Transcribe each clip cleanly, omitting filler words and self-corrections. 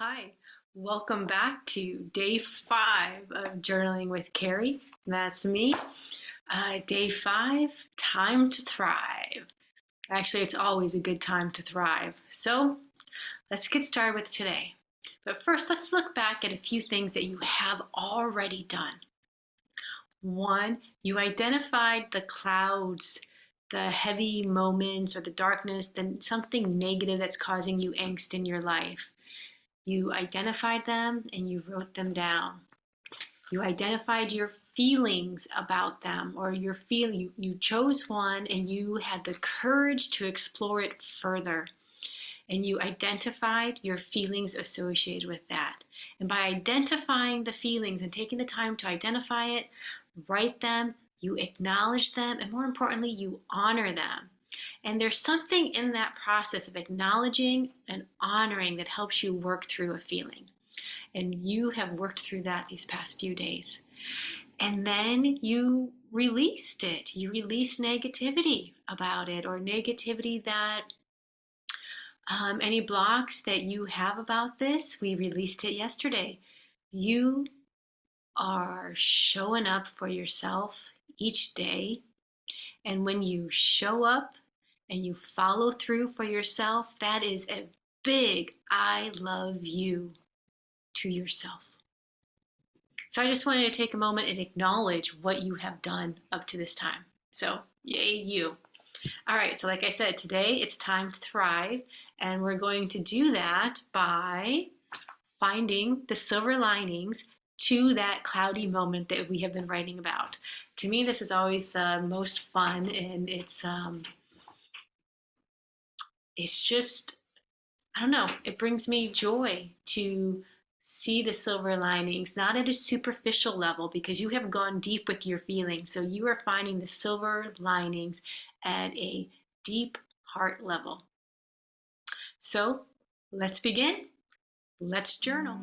Hi, welcome back to day 5 of Journaling with Kerry. That's me. Day 5, time to thrive. Actually, it's always a good time to thrive. So let's get started with today. But first, let's look back at a few things that you have already done. 1, you identified the clouds, the heavy moments or the darkness, then something negative that's causing you angst in your life. You identified them and you wrote them down. You identified your feelings about them, or you chose one and you had the courage to explore it further. And you identified your feelings associated with that. And by identifying the feelings and taking the time to identify it, write them, you acknowledge them, and more importantly, you honor them. And there's something in that process of acknowledging and honoring that helps you work through a feeling. And you have worked through that these past few days. And then you released it. You released negativity about it, or negativity that any blocks that you have about this, we released it yesterday. You are showing up for yourself each day. And when you show up and you follow through for yourself, that is a big I love you to yourself. So I just wanted to take a moment and acknowledge what you have done up to this time. So yay you. All right, so like I said, today it's time to thrive, and we're going to do that by finding the silver linings to that cloudy moment that we have been writing about. To me, this is always the most fun, and it's just, I don't know, it brings me joy to see the silver linings, not at a superficial level, because you have gone deep with your feelings. So you are finding the silver linings at a deep heart level. So let's begin. Let's journal.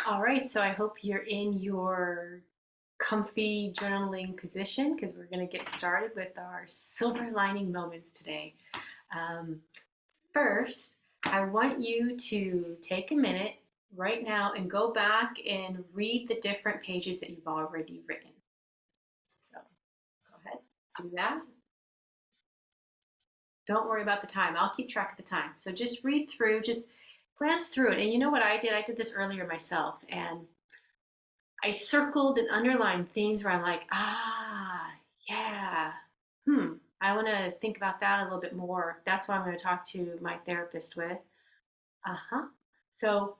All right, so I hope you're in your comfy journaling position, because we're going to get started with our silver lining moments today. First, I want you to take a minute right now and go back and read the different pages that you've already written. So go ahead, do that. Don't worry about the time. I'll keep track of the time. So just read through, just glance through it. And you know what I did? I did this earlier myself, and I circled and underlined things where I'm like, yeah, I want to think about that a little bit more. That's what I'm going to talk to my therapist with. So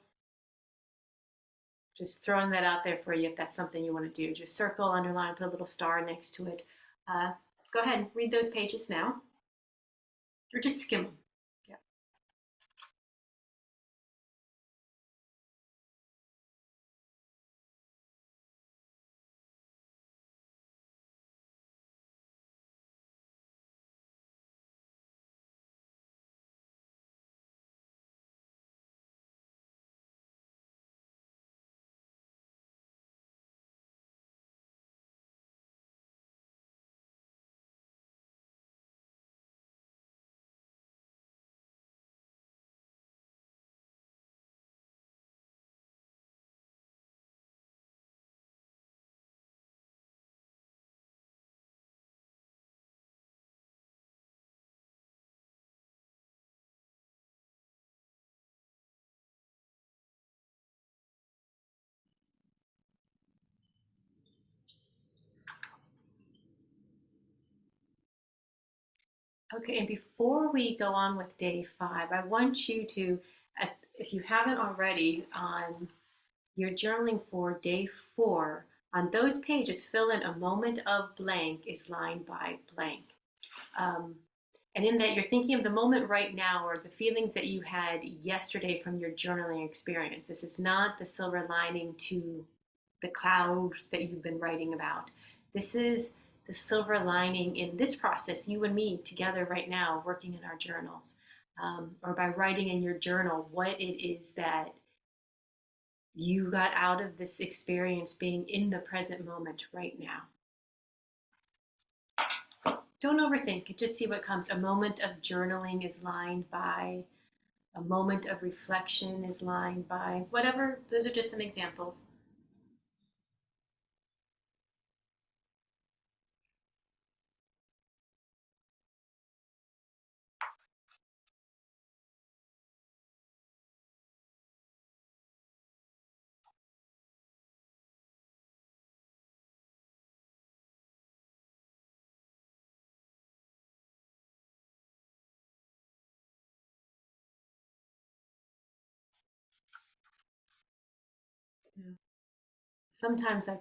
just throwing that out there for you if that's something you want to do. Just circle, underline, put a little star next to it. Go ahead and read those pages now, or just skim them. Yeah. Okay, and before we go on with day 5, I want you to, if you haven't already, on your journaling for day 4, on those pages, fill in a moment of blank is lined by blank. And in that, you're thinking of the moment right now, or the feelings that you had yesterday from your journaling experience. This is not the silver lining to the cloud that you've been writing about. This is the silver lining in this process, you and me together right now, working in our journals, or by writing in your journal what it is that you got out of this experience being in the present moment right now. Don't overthink it, just see what comes. A moment of journaling is lined by, a moment of reflection is lined by, whatever. Those are just some examples. Yeah. Sometimes I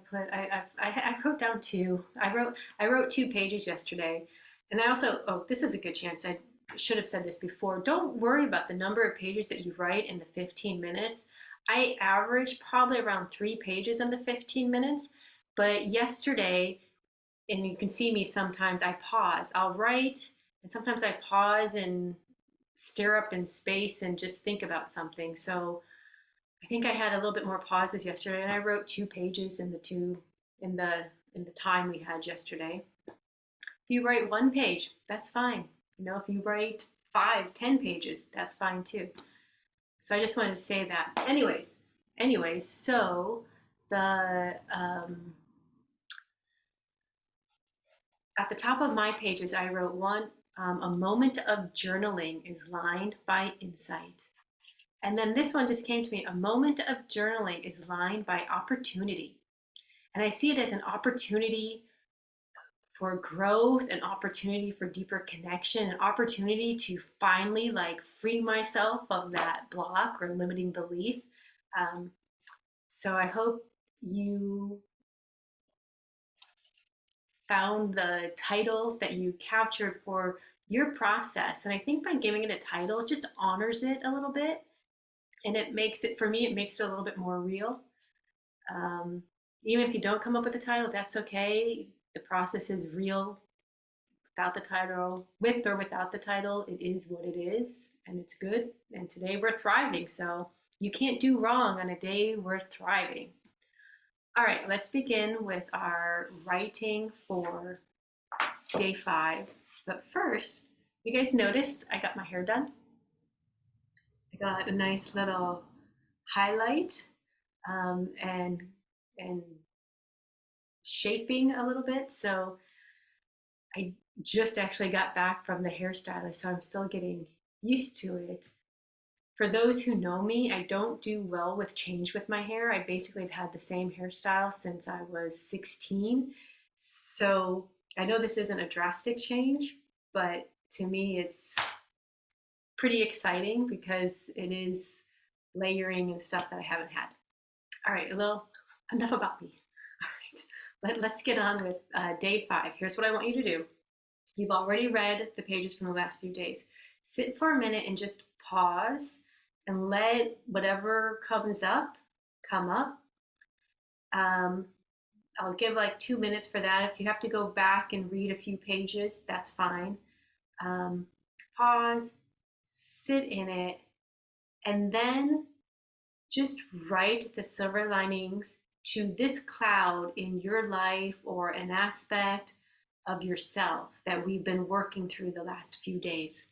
wrote down two. I wrote 2 pages yesterday, and I also, oh, this is a good chance. I should have said this before. Don't worry about the number of pages that you write in the 15 minutes. I average probably around 3 pages in the 15 minutes, but yesterday, and you can see me sometimes, I pause. I'll write, and sometimes I pause and stare up in space and just think about something. So I think I had a little bit more pauses yesterday, and I wrote 2 pages in the time we had yesterday. If you write 1 page, that's fine. If you write 5, 10 pages, that's fine too. So I just wanted to say that. Anyways, so the at the top of my pages, I wrote one. A moment of journaling is lined by insight. And then this one just came to me. A moment of journaling is lined by opportunity. And I see it as an opportunity for growth, an opportunity for deeper connection, an opportunity to finally free myself of that block or limiting belief. So I hope you found the title that you captured for your process. And I think by giving it a title, it just honors it a little bit. And it makes it, for me, it makes it a little bit more real. Even if you don't come up with a title, that's okay. The process is real without the title, with or without the title. It is what it is, and it's good. And today we're thriving, so you can't do wrong on a day we're thriving. All right, let's begin with our writing for day 5. But first, you guys noticed I got my hair done. I got a nice little highlight and shaping a little bit. So I just actually got back from the hairstylist, so I'm still getting used to it. For those who know me, I don't do well with change with my hair. I basically have had the same hairstyle since I was 16. So I know this isn't a drastic change, but to me it's pretty exciting because it is layering and stuff that I haven't had. All right, enough about me. All right, let's get on with day 5. Here's what I want you to do. You've already read the pages from the last few days. Sit for a minute and just pause and let whatever comes up come up. I'll give 2 minutes for that. If you have to go back and read a few pages, that's fine. Pause, sit in it, and then just write the silver linings to this cloud in your life or an aspect of yourself that we've been working through the last few days.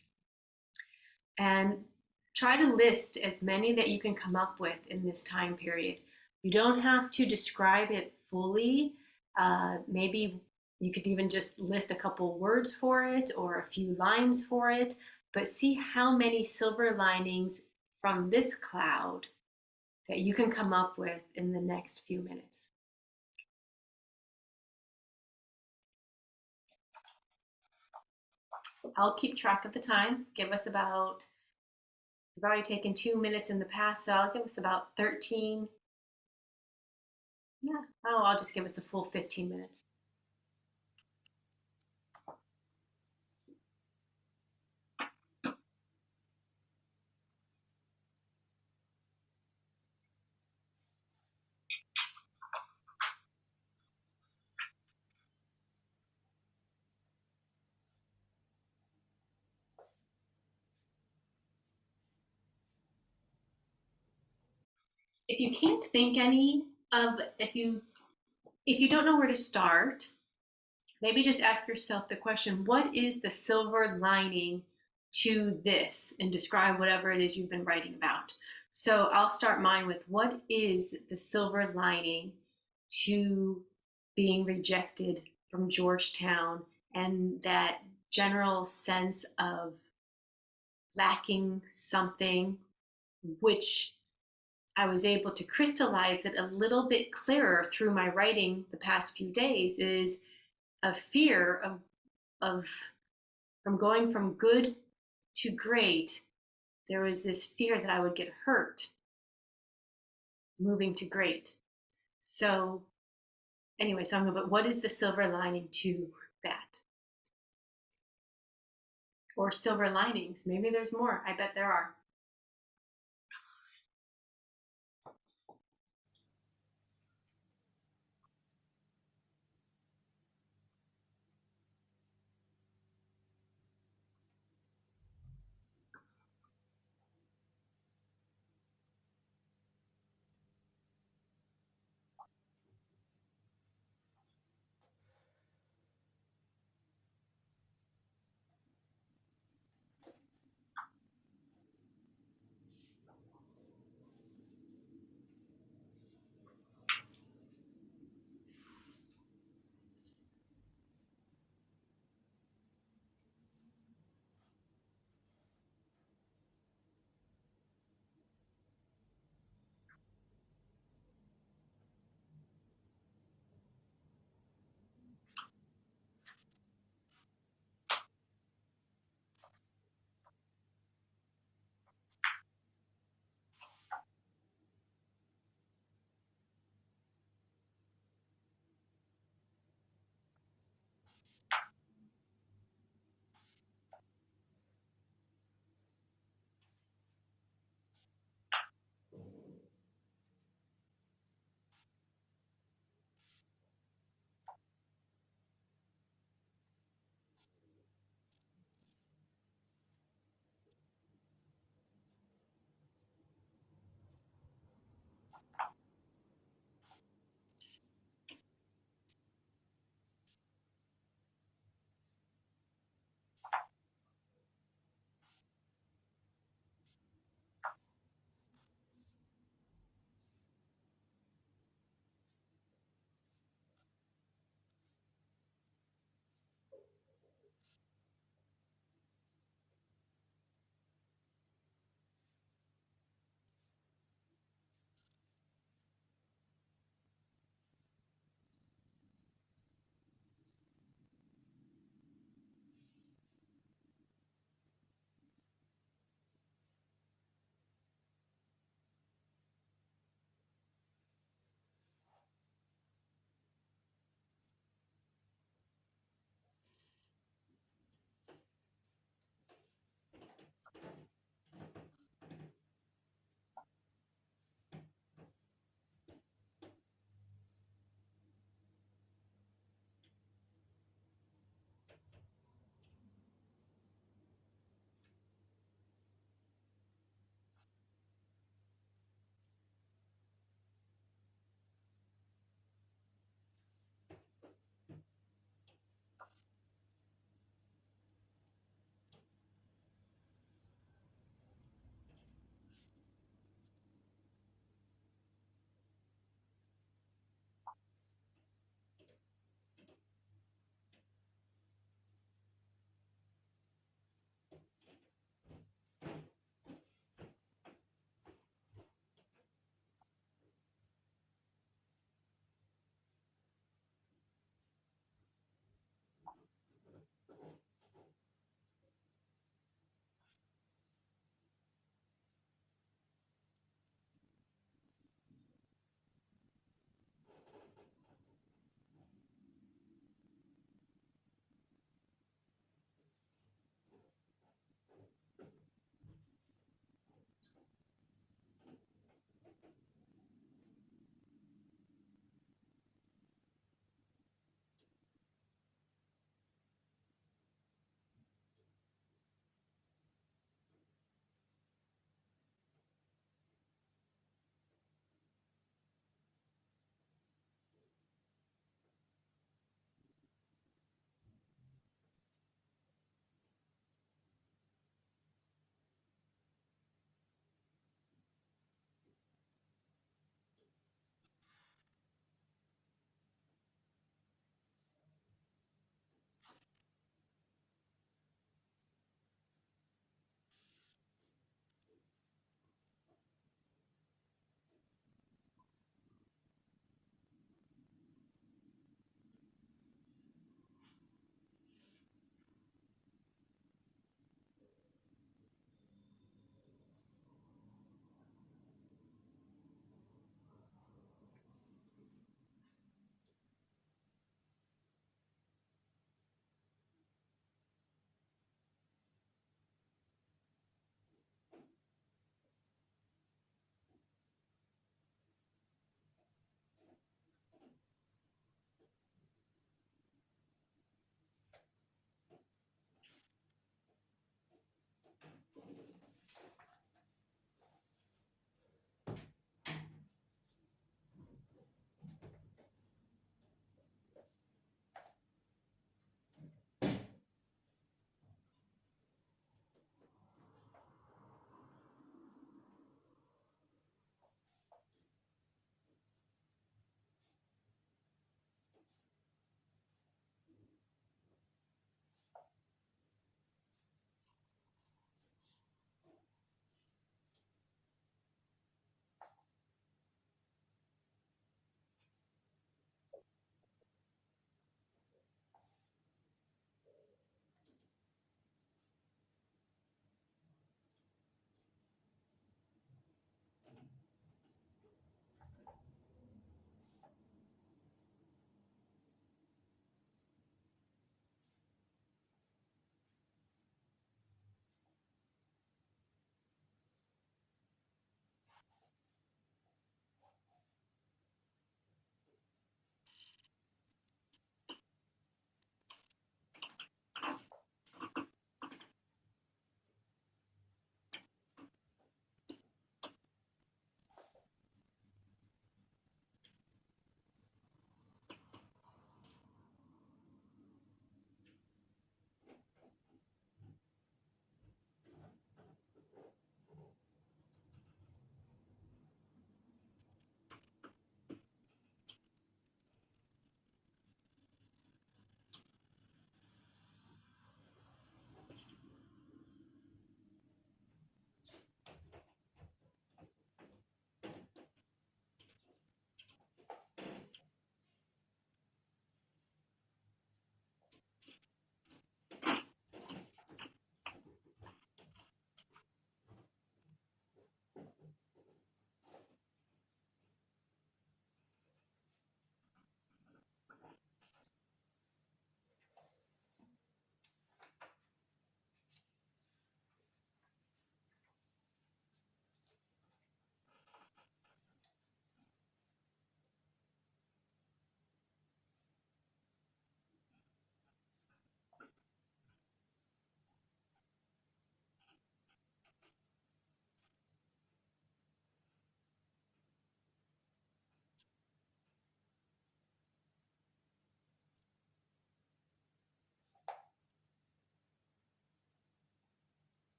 And try to list as many that you can come up with in this time period. You don't have to describe it fully. Maybe you could even just list a couple words for it or a few lines for it, but see how many silver linings from this cloud that you can come up with in the next few minutes. I'll keep track of the time. We've already taken 2 minutes in the past, so I'll give us about 13. Yeah, I'll just give us the full 15 minutes. if you can't think if you don't know where to start, maybe just ask yourself the question, what is the silver lining to this? And describe whatever it is you've been writing about. So I'll start mine with, what is the silver lining to being rejected from Georgetown and that general sense of lacking something, which I was able to crystallize it a little bit clearer through my writing the past few days, is a fear of from going from good to great. There was this fear that I would get hurt moving to great. So anyway, so I'm going to, but what is the silver lining to that? Or silver linings? Maybe there's more. I bet there are.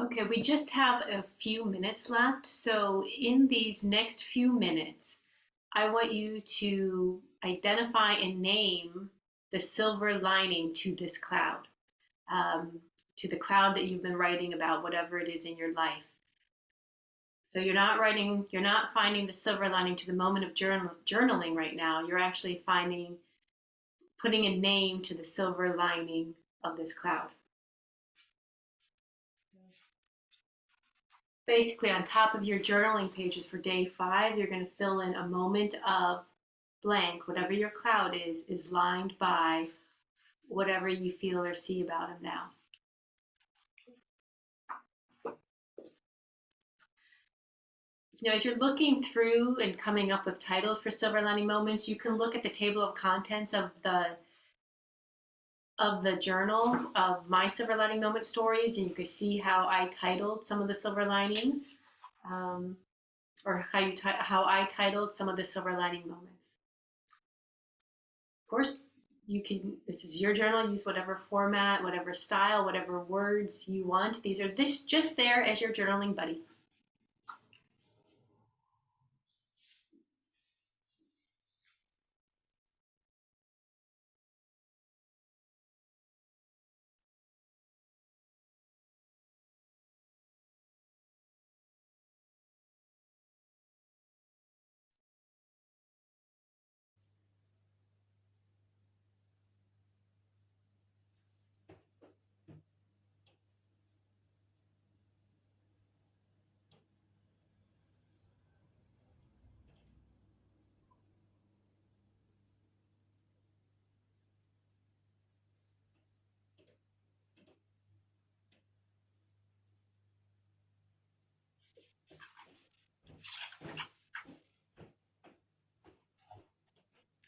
Okay, we just have a few minutes left. So in these next few minutes, I want you to identify and name the silver lining to this cloud, um, to the cloud that you've been writing about, whatever it is in your life. So you're not finding the silver lining to the moment of journaling right now. You're actually putting a name to the silver lining of this cloud. Basically, on top of your journaling pages for day 5, you're going to fill in a moment of blank. Whatever your cloud is lined by whatever you feel or see about him now. As you're looking through and coming up with titles for silver lining moments, you can look at the table of contents of the journal of my silver lining moment stories, and you can see how I titled some of the silver linings, or how I titled some of the silver lining moments. Of course, this is your journal, use whatever format, whatever style, whatever words you want. These are just there as your journaling buddy.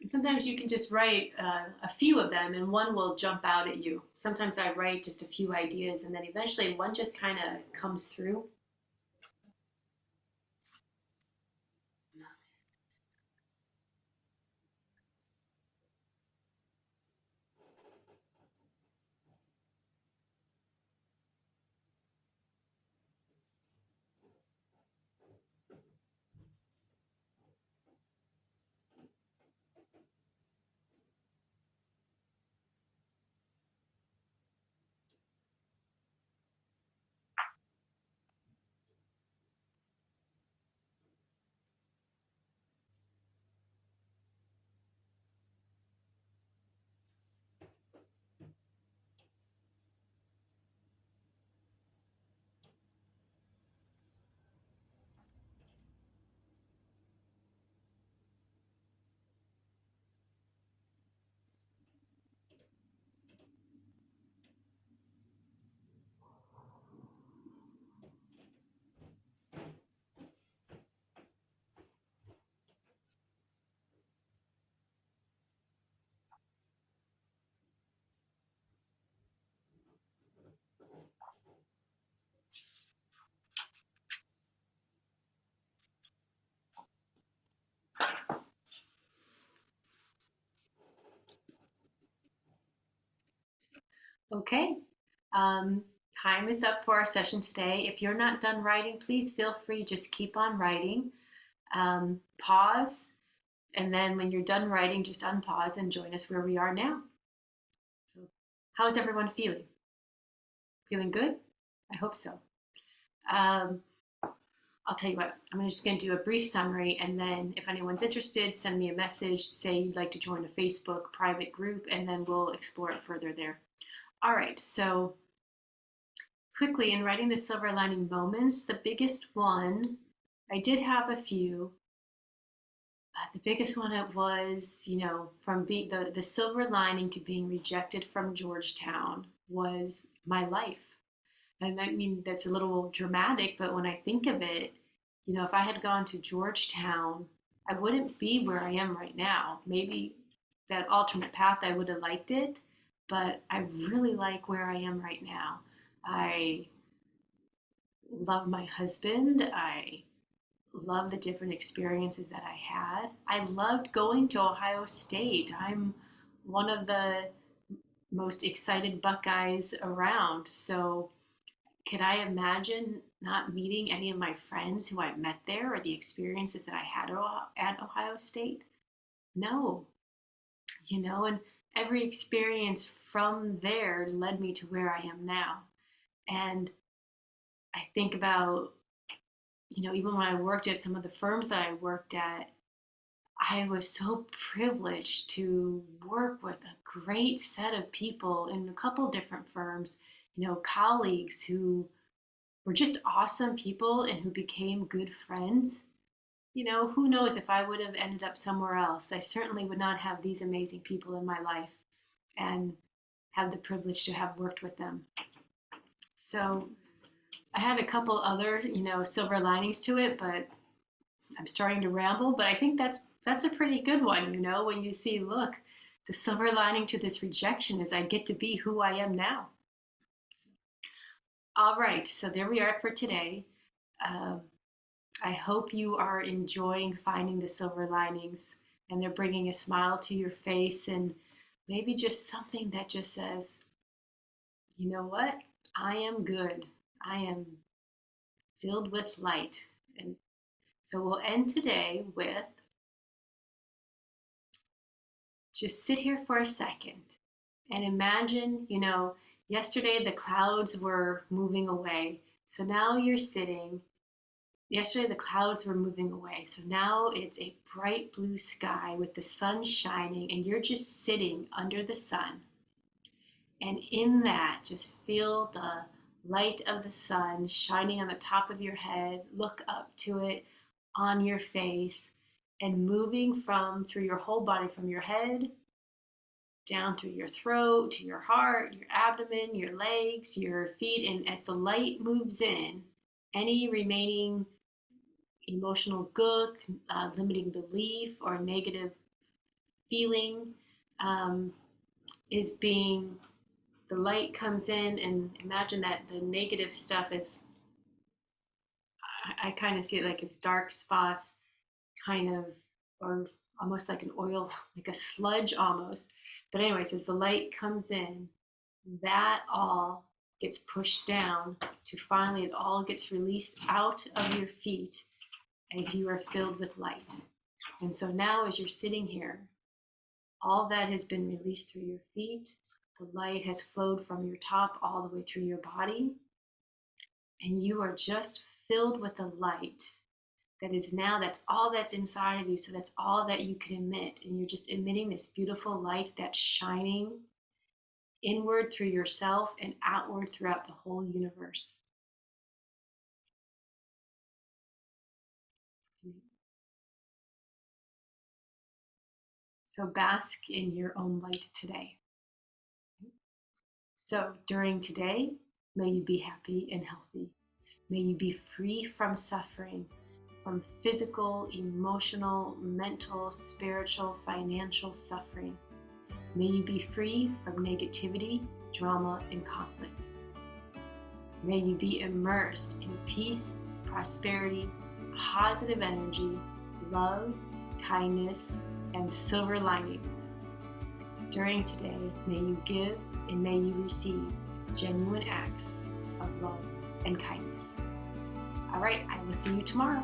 And sometimes you can just write a few of them and one will jump out at you. Sometimes I write just a few ideas and then eventually one just kind of comes through. Okay, time is up for our session today. If you're not done writing, please feel free, just keep on writing. Pause, and then when you're done writing, just unpause and join us where we are now. So, how's everyone feeling? Feeling good? I hope so. I'll tell you what, I'm just going to do a brief summary, and then if anyone's interested, send me a message, say you'd like to join a Facebook private group, and then we'll explore it further there. All right, so quickly in writing the silver lining moments, the biggest one, I did have a few. The biggest one it was, from being the silver lining to being rejected from Georgetown was my life. And I mean, that's a little dramatic, but when I think of it, if I had gone to Georgetown, I wouldn't be where I am right now. Maybe that alternate path, I would have liked it, but I really like where I am right now. I love my husband. I love the different experiences that I had. I loved going to Ohio State. I'm one of the most excited Buckeyes around. So Could I imagine not meeting any of my friends who I met there or the experiences that I had at Ohio State? No, and every experience from there led me to where I am now. And I think about, even when I worked at some of the firms that I worked at, I was so privileged to work with a great set of people in a couple different firms, colleagues who were just awesome people and who became good friends. Who knows if I would have ended up somewhere else. I certainly would not have these amazing people in my life and have the privilege to have worked with them. So I had a couple other, silver linings to it, but I'm starting to ramble. But I think that's a pretty good one, when you see, look, the silver lining to this rejection is I get to be who I am now. All right, so there we are for today. I hope you are enjoying finding the silver linings and they're bringing a smile to your face and maybe just something that just says, you know what? I am good. I am filled with light. And so we'll end today with just sit here for a second and imagine, yesterday the clouds were moving away. So now you're sitting. Yesterday the clouds were moving away. So now it's a bright blue sky with the sun shining and you're just sitting under the sun. And in that, just feel the light of the sun shining on the top of your head. Look up to it on your face and moving through your whole body, from your head down through your throat, to your heart, your abdomen, your legs, your feet. And as the light moves in, any remaining emotional gook, limiting belief, or negative feeling the light comes in, and imagine that the negative stuff is, I kind of see it like it's dark spots, or almost like an oil, like a sludge almost. But anyways, as the light comes in, that all gets pushed down to finally it all gets released out of your feet as you are filled with light. And so now as you're sitting here, all that has been released through your feet. The light has flowed from your top all the way through your body. And you are just filled with a light that's all that's inside of you. So that's all that you can emit. And you're just emitting this beautiful light that's shining inward through yourself and outward throughout the whole universe. So bask in your own light today. So during today, may you be happy and healthy. May you be free from suffering, from physical, emotional, mental, spiritual, financial suffering. May you be free from negativity, drama, and conflict. May you be immersed in peace, prosperity, positive energy, love, kindness, and silver linings. During today, may you give and may you receive genuine acts of love and kindness. All right, I will see you tomorrow.